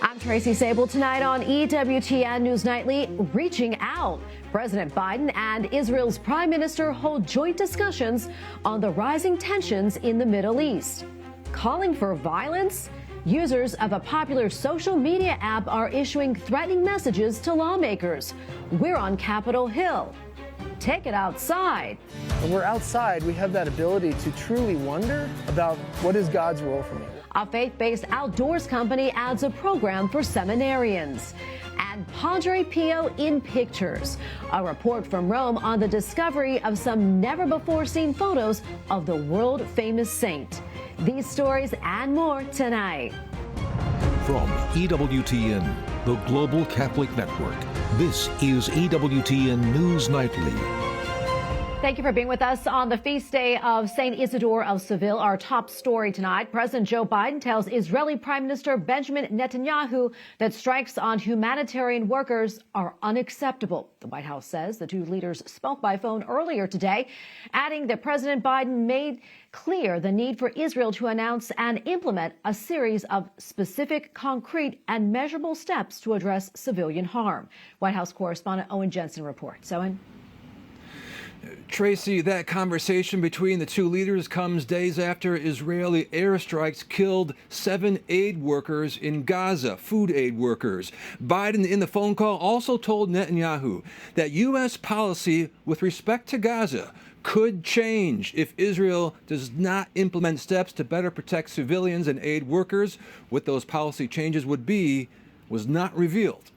I'm Tracy Sabol. Tonight on EWTN News Nightly, reaching out. President Biden and Israel's prime minister hold joint discussions on the rising tensions in the Middle East. Calling for violence? Users of a popular social media app are issuing threatening messages to lawmakers. We're on Capitol Hill. Take it outside. When we're outside, we have that ability to truly wonder about what is God's role for me. A faith-based outdoors company adds a program for seminarians. And Padre Pio in pictures. A report from Rome on the discovery of some never-before-seen photos of the world-famous saint. These stories and more tonight. From EWTN, the Global Catholic Network, this is EWTN News Nightly. Thank you for being with us on the feast day of St. Isidore of Seville. Our top story tonight, President Joe Biden tells Israeli Prime Minister Benjamin Netanyahu that strikes on humanitarian workers are unacceptable. The White House says the two leaders spoke by phone earlier today, adding that President Biden made clear the need for Israel to announce and implement a series of specific, concrete, and measurable steps to address civilian harm. White House correspondent Owen Jensen reports. Owen? Tracy, that conversation between the two leaders comes days after Israeli airstrikes killed 7 aid workers in Gaza, food aid workers. Biden, in the phone call, also told Netanyahu that U.S. policy with respect to Gaza could change if Israel does not implement steps to better protect civilians and aid workers. What those policy changes would be was not revealed.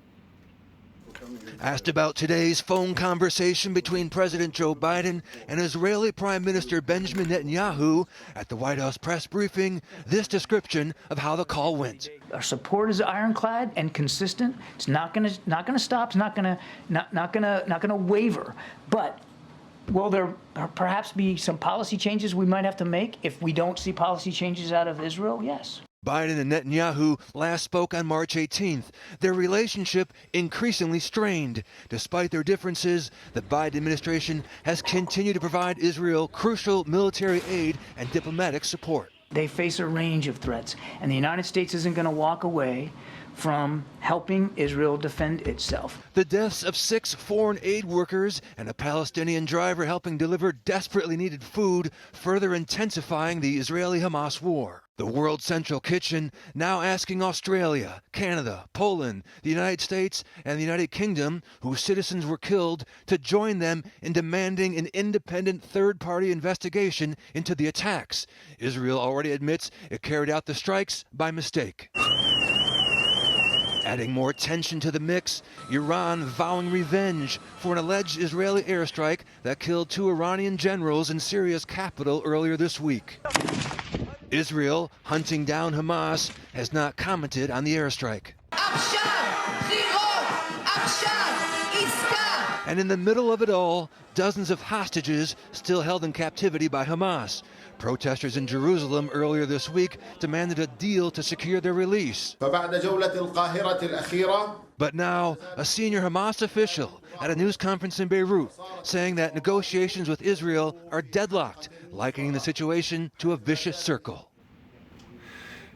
Asked about today's phone conversation between President Joe Biden and Israeli Prime Minister Benjamin Netanyahu at the White House press briefing, this description of how the call went. Our support is ironclad and consistent. It's not going to stop. It's not going to waver. But will there perhaps be some policy changes we might have to make if we don't see policy changes out of Israel? Yes. Biden and Netanyahu last spoke on March 18th. Their relationship increasingly strained. Despite their differences, the Biden administration has continued to provide Israel crucial military aid and diplomatic support. They face a range of threats, and the United States isn't going to walk away from helping Israel defend itself. The deaths of 6 foreign aid workers and a Palestinian driver helping deliver desperately needed food, further intensifying the Israeli-Hamas war. The World Central Kitchen now asking Australia, Canada, Poland, the United States, and the United Kingdom, whose citizens were killed, to join them in demanding an independent third-party investigation into the attacks. Israel already admits it carried out the strikes by mistake. Adding more tension to the mix, Iran vowing revenge for an alleged Israeli airstrike that killed 2 Iranian generals in Syria's capital earlier this week. Israel, hunting down Hamas, has not commented on the airstrike. And in the middle of it all, dozens of hostages still held in captivity by Hamas. Protesters in Jerusalem earlier this week demanded a deal to secure their release. But now, a senior Hamas official at a news conference in Beirut saying that negotiations with Israel are deadlocked, likening the situation to a vicious circle.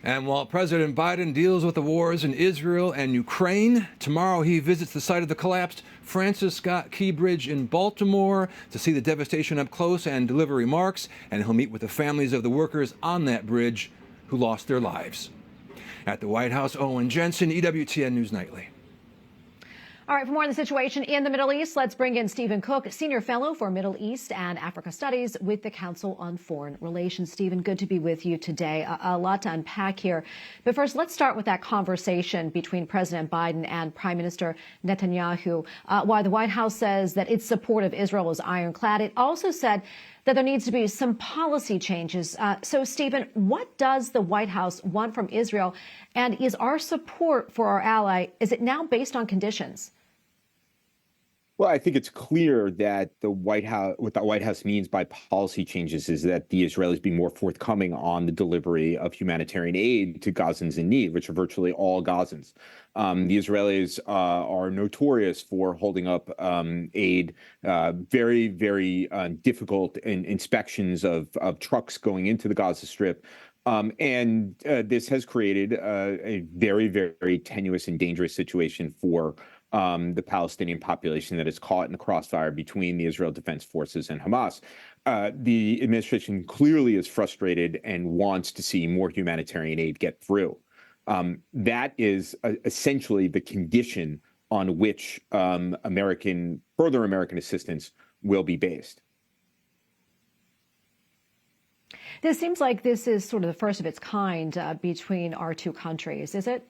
And while President Biden deals with the wars in Israel and Ukraine, tomorrow he visits the site of the collapsed Francis Scott Key Bridge in Baltimore to see the devastation up close and deliver remarks, and he'll meet with the families of the workers on that bridge who lost their lives. At the White House, Owen Jensen, EWTN News Nightly. All right, for more on the situation in the Middle East, let's bring in Stephen Cook, Senior Fellow for Middle East and Africa Studies with the Council on Foreign Relations. Stephen, good to be with you today. A lot to unpack here. But first, let's start with that conversation between President Biden and Prime Minister Netanyahu. While the White House says that its support of Israel is ironclad, it also said that there needs to be some policy changes. So, Stephen, what does the White House want from Israel? And is our support for our ally, is it now based on conditions? Well, I think it's clear that what the White House means by policy changes is that the Israelis be more forthcoming on the delivery of humanitarian aid to Gazans in need, which are virtually all Gazans. The Israelis are notorious for holding up aid, very difficult inspections of trucks going into the Gaza Strip, This has created a very, very tenuous and dangerous situation for the Palestinian population that is caught in the crossfire between the Israel Defense Forces and Hamas. The administration clearly is frustrated and wants to see more humanitarian aid get through. That is essentially the condition on which further American assistance will be based. This seems like this is sort of the first of its kind between our two countries, is it?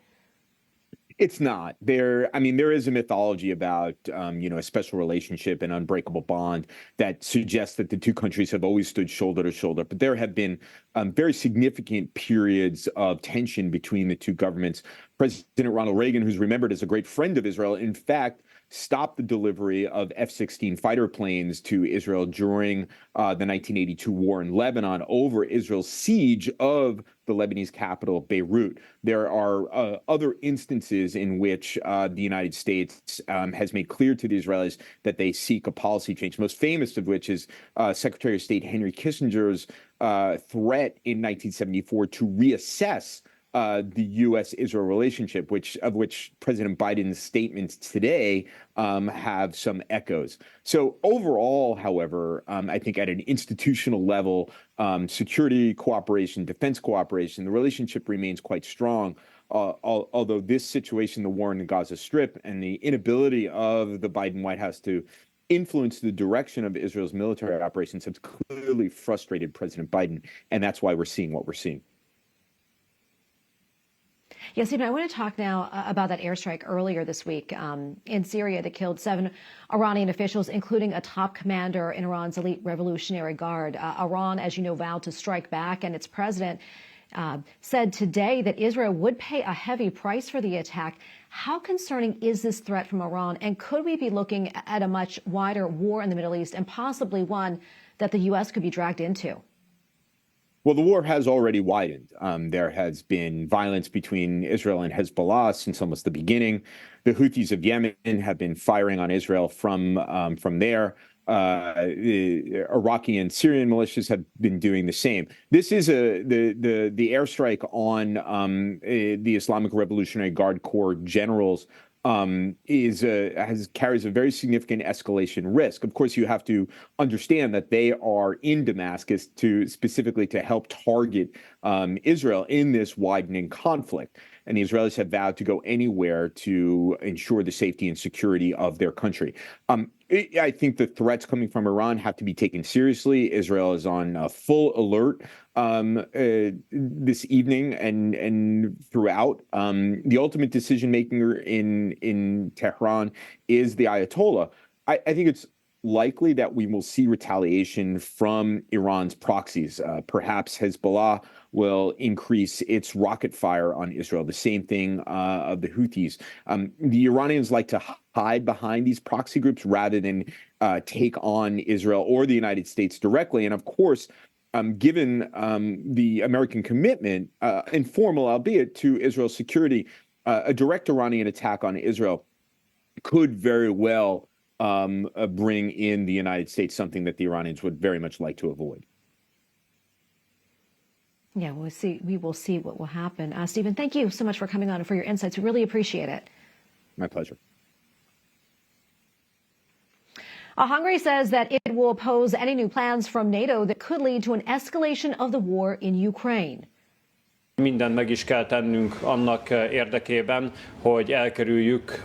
It's not. There is a mythology about, a special relationship, an unbreakable bond that suggests that the two countries have always stood shoulder to shoulder. But there have been very significant periods of tension between the two governments. President Ronald Reagan, who's remembered as a great friend of Israel, in fact, stopped the delivery of F-16 fighter planes to Israel during the 1982 war in Lebanon over Israel's siege of the Lebanese capital, Beirut. There are other instances in which the United States has made clear to the Israelis that they seek a policy change, most famous of which is Secretary of State Henry Kissinger's threat in 1974 to reassess the U.S.-Israel relationship, of which President Biden's statements today have some echoes. So overall, however, I think at an institutional level, security cooperation, defense cooperation, the relationship remains quite strong. Although this situation, the war in the Gaza Strip, and the inability of the Biden White House to influence the direction of Israel's military operations has clearly frustrated President Biden, and that's why we're seeing what we're seeing. Yes, Stephen, I want to talk now about that airstrike earlier this week in Syria that killed 7 Iranian officials, including a top commander in Iran's elite Revolutionary Guard. Iran, as you know, vowed to strike back, and its president said today that Israel would pay a heavy price for the attack. How concerning is this threat from Iran, and could we be looking at a much wider war in the Middle East, and possibly one that the U.S. could be dragged into? Well, the war has already widened. There has been violence between Israel and Hezbollah since almost the beginning. The Houthis of Yemen have been firing on Israel from there. The Iraqi and Syrian militias have been doing the same. This is the airstrike on the Islamic Revolutionary Guard Corps generals carries a very significant escalation risk. Of course, you have to understand that they are in Damascus specifically to help target Israel in this widening conflict. And the Israelis have vowed to go anywhere to ensure the safety and security of their country. I think the threats coming from Iran have to be taken seriously. Israel is on full alert this evening and throughout. The ultimate decision maker in Tehran is the Ayatollah. I think it's likely that we will see retaliation from Iran's proxies. Perhaps Hezbollah will increase its rocket fire on Israel. The same thing of the Houthis. The Iranians like to hide behind these proxy groups rather than take on Israel or the United States directly. And of course, given the American commitment, informal albeit, to Israel's security, a direct Iranian attack on Israel could very well bring in the United States, something that the Iranians would very much like to avoid. Yeah, we'll see. We will see what will happen. Stephen, thank you so much for coming on and for your insights. We really appreciate it. My pleasure. Hungary says that it will oppose any new plans from NATO that could lead to an escalation of the war in Ukraine. Mindent meg is kell tennünk annak érdekében, hogy elkerüljük.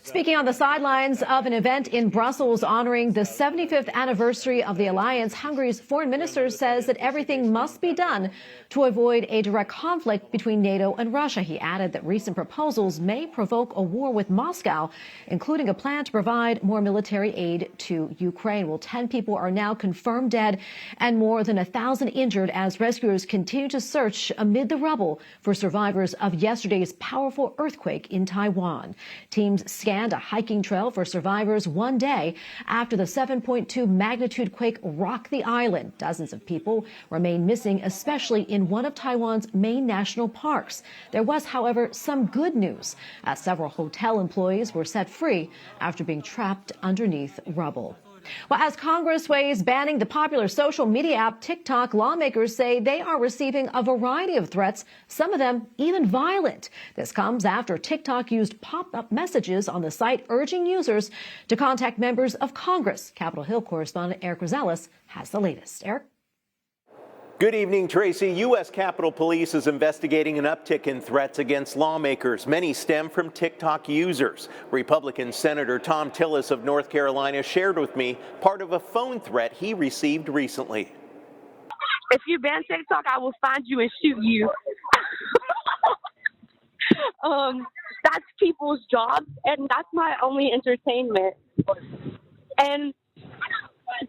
Speaking on the sidelines of an event in Brussels honoring the 75th anniversary of the alliance, Hungary's foreign minister says that everything must be done to avoid a direct conflict between NATO and Russia. He added that recent proposals may provoke a war with Moscow, including a plan to provide more military aid to Ukraine. Well, 10 people are now confirmed dead and more than 1,000 injured as rescuers continue to search amid the rubble for survivors of yesterday's powerful earthquake in Taiwan. Teams scanned a hiking trail for survivors one day after the 7.2 magnitude quake rocked the island. Dozens of people remain missing, especially in one of Taiwan's main national parks. There was, however, some good news, as several hotel employees were set free after being trapped underneath rubble. Well, as Congress weighs banning the popular social media app TikTok, lawmakers say they are receiving a variety of threats, some of them even violent. This comes after TikTok used pop-up messages on the site urging users to contact members of Congress. Capitol Hill correspondent Eric Rosales has the latest. Eric? Good evening, Tracy. U.S. Capitol Police is investigating an uptick in threats against lawmakers. Many stem from TikTok users. Republican Senator Tom Tillis of North Carolina shared with me part of a phone threat he received recently. If you ban TikTok, I will find you and shoot you. That's people's jobs, and that's my only entertainment. And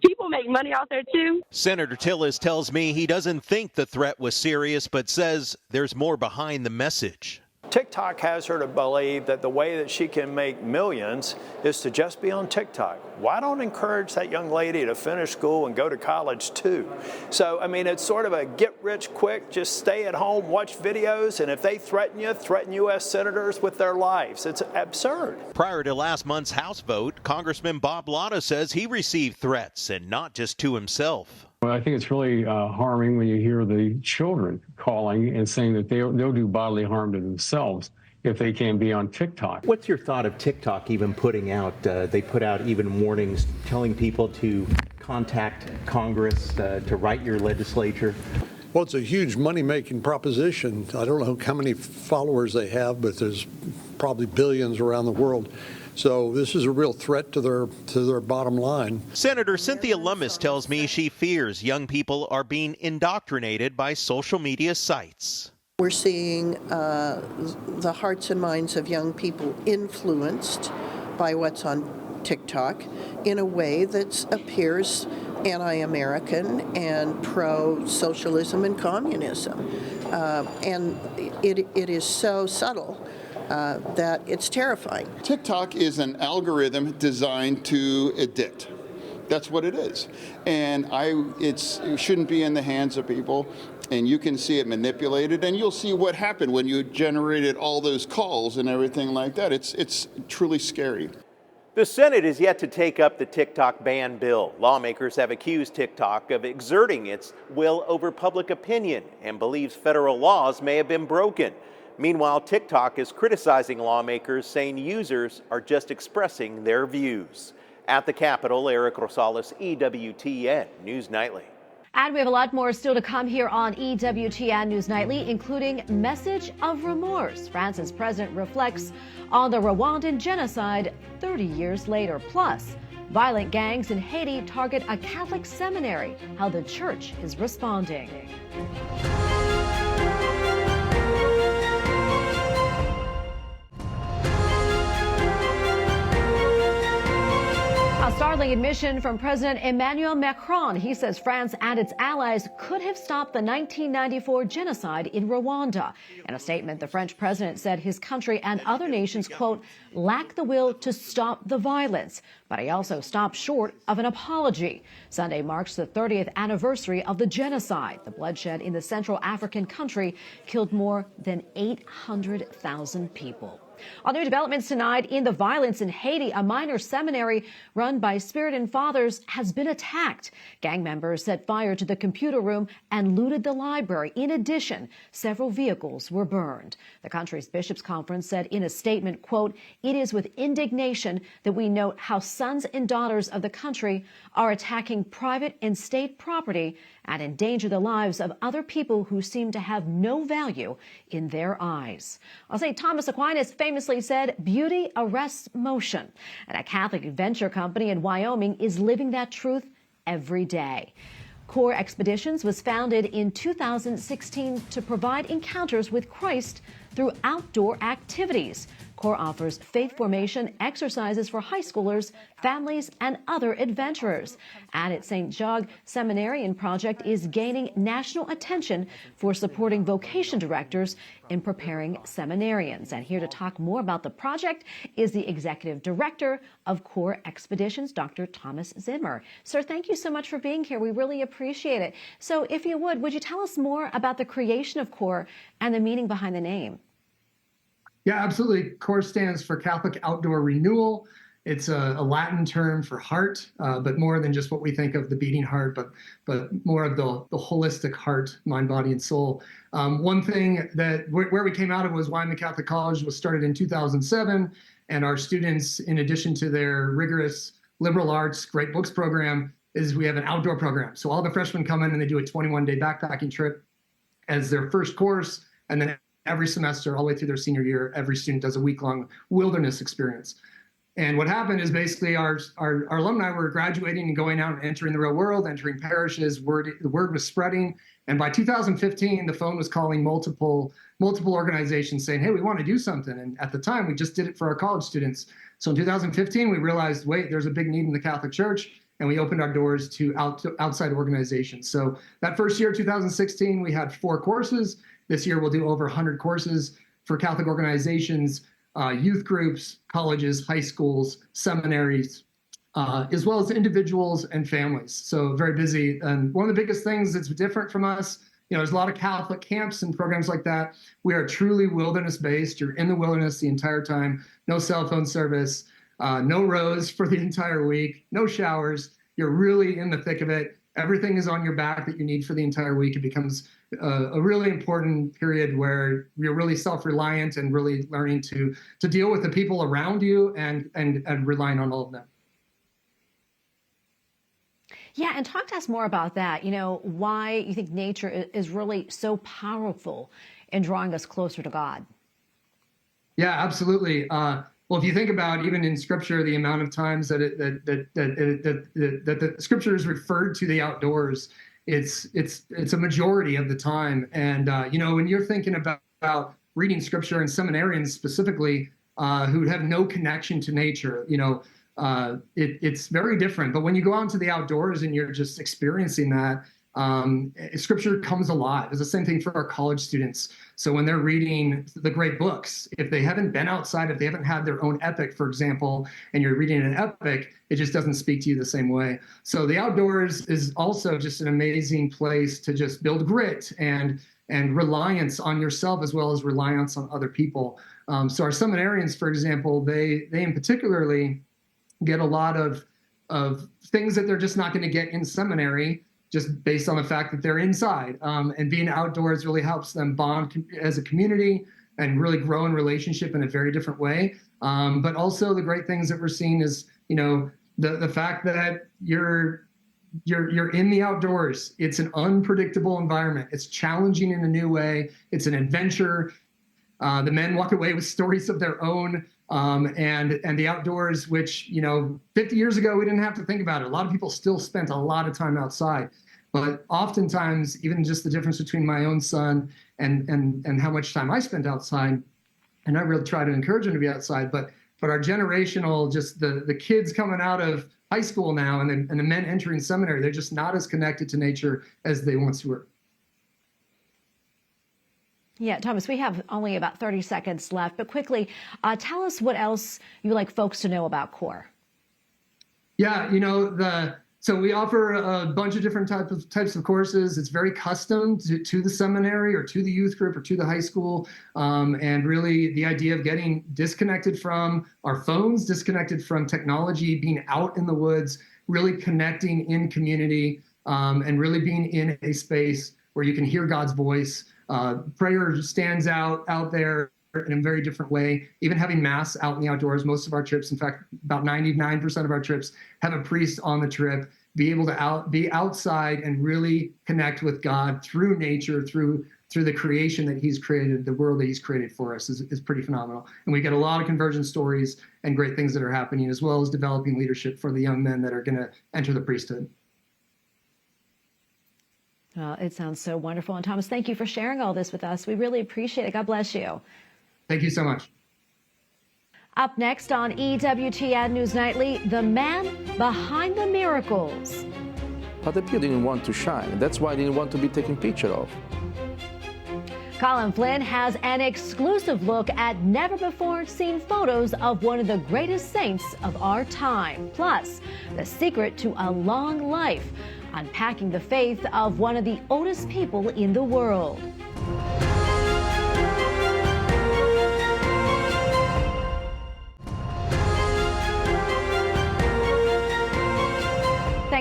people make money out there, too. Senator Tillis tells me he doesn't think the threat was serious, but says there's more behind the message. TikTok has her to believe that the way that she can make millions is to just be on TikTok. Why don't encourage that young lady to finish school and go to college too? So, I mean, it's sort of a get rich quick, just stay at home, watch videos, and if they threaten U.S. senators with their lives. It's absurd. Prior to last month's House vote, Congressman Bob Latta says he received threats, and not just to himself. Well, I think it's really harming when you hear the children calling and saying that they'll do bodily harm to themselves if they can be on TikTok. What's your thought of TikTok even putting out, they put out even warnings telling people to contact Congress, to write your legislature? Well, it's a huge money-making proposition. I don't know how many followers they have, but there's probably billions around the world. So this is a real threat to their bottom line. Senator Cynthia Lummis tells me she fears young people are being indoctrinated by social media sites. We're seeing the hearts and minds of young people influenced by what's on TikTok in a way that appears anti-American and pro-socialism and communism. And it is so subtle that it's terrifying. TikTok is an algorithm designed to addict. That's what it is. And it shouldn't be in the hands of people. And you can see it manipulated, and you'll see what happened when you generated all those calls and everything like that. It's truly scary. The Senate is yet to take up the TikTok ban bill. Lawmakers have accused TikTok of exerting its will over public opinion and believes federal laws may have been broken. Meanwhile, TikTok is criticizing lawmakers, saying users are just expressing their views. At the Capitol, Eric Rosales, EWTN News Nightly. And we have a lot more still to come here on EWTN News Nightly, including Message of Remorse. France's president reflects on the Rwandan genocide 30 years later. Plus, violent gangs in Haiti target a Catholic seminary, how the church is responding. A startling admission from President Emmanuel Macron. He says France and its allies could have stopped the 1994 genocide in Rwanda. In a statement, the French president said his country and other nations, quote, lack the will to stop the violence. But he also stopped short of an apology. Sunday marks the 30th anniversary of the genocide. The bloodshed in the Central African country killed more than 800,000 people. On new developments tonight, in the violence in Haiti, a minor seminary run by Spiritan Fathers has been attacked. Gang members set fire to the computer room and looted the library. In addition, several vehicles were burned. The country's bishops' conference said in a statement, quote, it is with indignation that we note how sons and daughters of the country are attacking private and state property and endanger the lives of other people who seem to have no value in their eyes. St. Thomas Aquinas famously said, beauty arrests motion. And a Catholic venture company in Wyoming is living that truth every day. Core Expeditions was founded in 2016 to provide encounters with Christ through outdoor activities. Core offers faith formation exercises for high schoolers, families, and other adventurers. And its St. Jacques Seminarian project is gaining national attention for supporting vocation directors in preparing seminarians. And here to talk more about the project is the executive director of Core Expeditions, Dr. Thomas Zimmer. Sir, thank you so much for being here. We really appreciate it. So if you would you tell us more about the creation of Core and the meaning behind the name? Yeah, absolutely. CORE stands for Catholic Outdoor Renewal. It's a Latin term for heart, but more than just what we think of the beating heart, but more of the holistic heart, mind, body, and soul. One thing that where we came out of was Wyoming Catholic College was started in 2007, and our students, in addition to their rigorous liberal arts, great books program, is we have an outdoor program. So all the freshmen come in and they do a 21-day backpacking trip as their first course, and then every semester, all the way through their senior year, every student does a week-long wilderness experience. And what happened is basically our alumni were graduating and going out and entering the real world, entering parishes. The word was spreading. And by 2015, the phone was calling multiple organizations saying, hey, we want to do something. And at the time, we just did it for our college students. So in 2015, we realized, wait, there's a big need in the Catholic Church. And we opened our doors to outside organizations. So that first year, 2016, we had 4 courses. This year, we'll do over 100 courses for Catholic organizations, youth groups, colleges, high schools, seminaries, as well as individuals and families. So very busy. And one of the biggest things that's different from us, there's a lot of Catholic camps and programs like that. We are truly wilderness-based. You're in the wilderness the entire time, no cell phone service, no rows for the entire week, no showers. You're really in the thick of it. Everything is on your back that you need for the entire week. It becomes a really important period where you're really self-reliant and really learning to deal with the people around you and relying on all of them. Yeah, and talk to us more about that. Why you think nature is really so powerful in drawing us closer to God. Yeah, absolutely. Well, if you think about even in Scripture, the amount of times that the Scripture is referred to the outdoors, it's a majority of the time. And when you're thinking about reading Scripture, and seminarians specifically who have no connection to nature, it's very different. But when you go out into the outdoors and you're just experiencing that, Scripture comes alive. It's the same thing for our college students. So when they're reading the great books, if they haven't been outside, if they haven't had their own epic, for example, and you're reading an epic, it just doesn't speak to you the same way. So the outdoors is also just an amazing place to just build grit and reliance on yourself as well as reliance on other people. So our seminarians, for example, they in particularly get a lot of things that they're just not going to get in seminary, just based on the fact that they're inside. And being outdoors really helps them bond as a community and really grow in relationship in a very different way. But also the great things that we're seeing is, the fact that you're in the outdoors. It's an unpredictable environment. It's challenging in a new way. It's an adventure. The men walk away with stories of their own. And the outdoors, which, 50 years ago, we didn't have to think about it. A lot of people still spent a lot of time outside. But oftentimes, even just the difference between my own son and how much time I spent outside, and I really try to encourage him to be outside, but our generational, just the kids coming out of high school now and the men entering seminary, they're just not as connected to nature as they once were. Yeah, Thomas, we have only about 30 seconds left, but quickly, tell us what else you would like folks to know about CORE. Yeah, so we offer a bunch of different types of courses. It's very custom to the seminary or to the youth group or to the high school. And really the idea of getting disconnected from our phones, disconnected from technology, being out in the woods, really connecting in community, and really being in a space where you can hear God's voice. Prayer stands out there in a very different way. Even having mass out in the outdoors, most of our trips, in fact, about 99% of our trips have a priest on the trip. Be able to be outside and really connect with God through nature, through the creation that He's created, the world that He's created for us is pretty phenomenal. And we get a lot of conversion stories and great things that are happening, as well as developing leadership for the young men that are going to enter the priesthood. It sounds so wonderful. And Thomas, thank you for sharing all this with us. We really appreciate it. God bless you. Thank you so much. Up next on EWTN News Nightly, the man behind the miracles. Father Pio didn't want to shine. That's why he didn't want to be taken picture of. Colin Flynn has an exclusive look at never-before-seen photos of one of the greatest saints of our time. Plus, the secret to a long life, unpacking the faith of one of the oldest people in the world.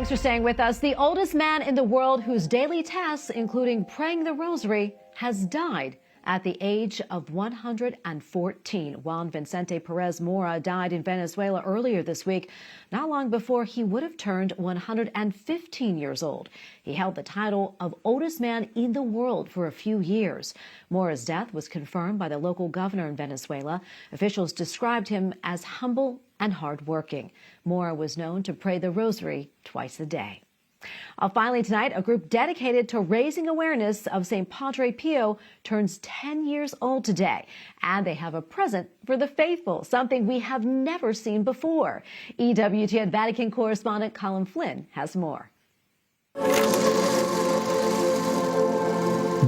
Thanks for staying with us. The oldest man in the world whose daily tasks, including praying the rosary, has died at the age of 114. Juan Vicente Perez Mora died in Venezuela earlier this week, not long before he would have turned 115 years old. He held the title of oldest man in the world for a few years. Mora's death was confirmed by the local governor in Venezuela. Officials described him as humble and hardworking. Mora was known to pray the rosary twice a day. Finally tonight, a group dedicated to raising awareness of St. Padre Pio turns 10 years old today. And they have a present for the faithful, something we have never seen before. EWTN Vatican correspondent Colin Flynn has more.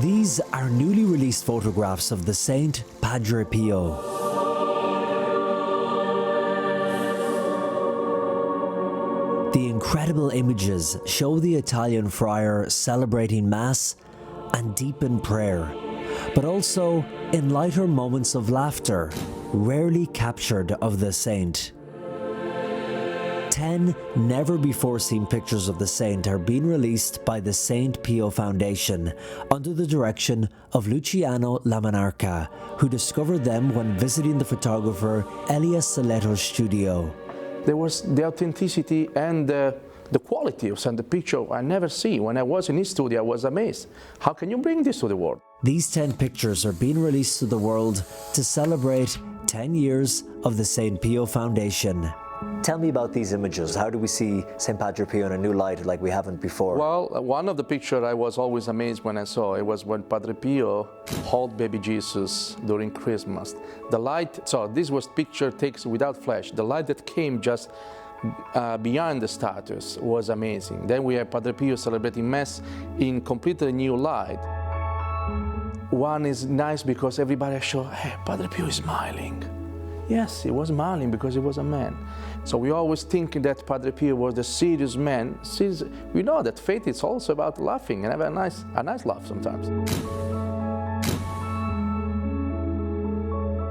These are newly released photographs of the Saint Padre Pio. The incredible images show the Italian friar celebrating Mass and deep in prayer, but also in lighter moments of laughter, rarely captured of the saint. 10 never-before-seen pictures of the saint are being released by the St. Pio Foundation under the direction of Luciano Lamanarca, who discovered them when visiting the photographer Elias Saleto's studio. There was the authenticity and the quality of the picture I never see. When I was in his studio, I was amazed. How can you bring this to the world? These 10 pictures are being released to the world to celebrate 10 years of the St. Pio Foundation. Tell me about these images. How do we see St. Padre Pio in a new light like we haven't before? Well, one of the pictures I was always amazed when I saw it was when Padre Pio held baby Jesus during Christmas. The light, so this was picture taken without flash. The light that came just behind the statues was amazing. Then we have Padre Pio celebrating Mass in completely new light. One is nice because everybody showed, hey, Padre Pio is smiling. Yes, he was smiling because he was a man. So we always think that Padre Pio was the serious man. We know that faith is also about laughing and have a nice laugh sometimes.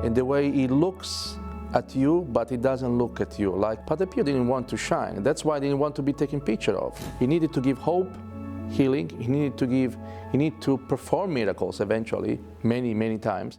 In the way he looks at you, but he doesn't look at you. Like Padre Pio didn't want to shine. That's why he didn't want to be taken picture of. He needed to give hope, healing. He needed to perform miracles eventually, many times.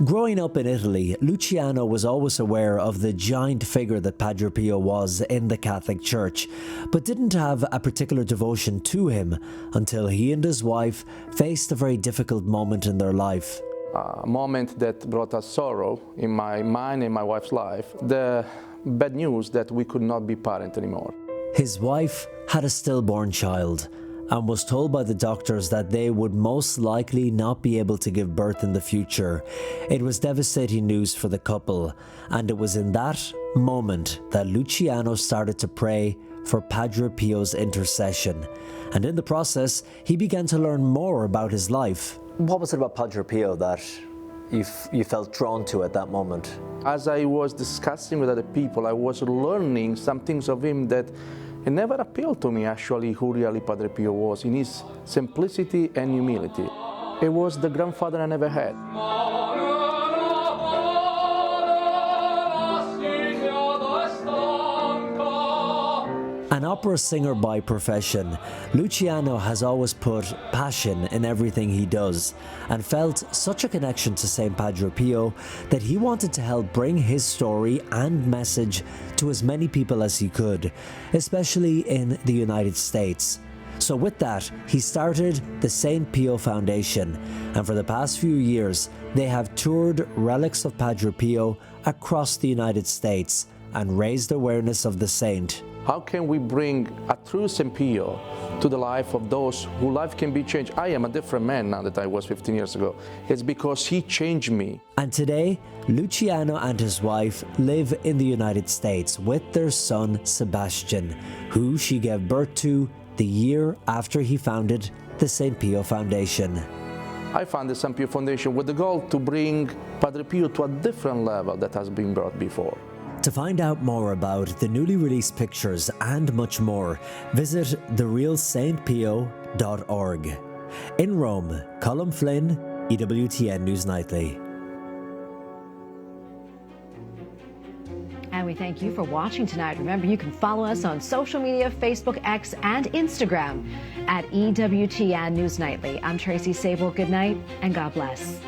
Growing up in Italy, Luciano was always aware of the giant figure that Padre Pio was in the Catholic Church, but didn't have a particular devotion to him until he and his wife faced a very difficult moment in their life. A moment that brought us sorrow in my mind and my wife's life. The bad news that we could not be parents anymore. His wife had a stillborn child and was told by the doctors that they would most likely not be able to give birth in the future. It was devastating news for the couple, and it was in that moment that Luciano started to pray for Padre Pio's intercession. And in the process, he began to learn more about his life. What was it about Padre Pio that you felt drawn to at that moment? As I was discussing with other people, I was learning some things of him that it never appealed to me, actually, who really Padre Pio was, in his simplicity and humility. It was the grandfather I never had. An opera singer by profession, Luciano has always put passion in everything he does and felt such a connection to St. Padre Pio that he wanted to help bring his story and message to as many people as he could, especially in the United States. So with that, he started the St. Pio Foundation, and for the past few years, they have toured relics of Padre Pio across the United States and raised awareness of the saint. How can we bring a true St. Pio to the life of those whose life can be changed? I am a different man now that I was 15 years ago. It's because he changed me. And today, Luciano and his wife live in the United States with their son, Sebastian, who she gave birth to the year after he founded the St. Pio Foundation. I founded the St. Pio Foundation with the goal to bring Padre Pio to a different level that has been brought before. To find out more about the newly released pictures and much more, visit therealstpio.org. In Rome, Colin Flynn, EWTN News Nightly. And we we thank you for watching tonight. Remember, you can follow us on social media, Facebook, X, and Instagram at EWTN News Nightly. I'm Tracy Sabol. Good night and God bless.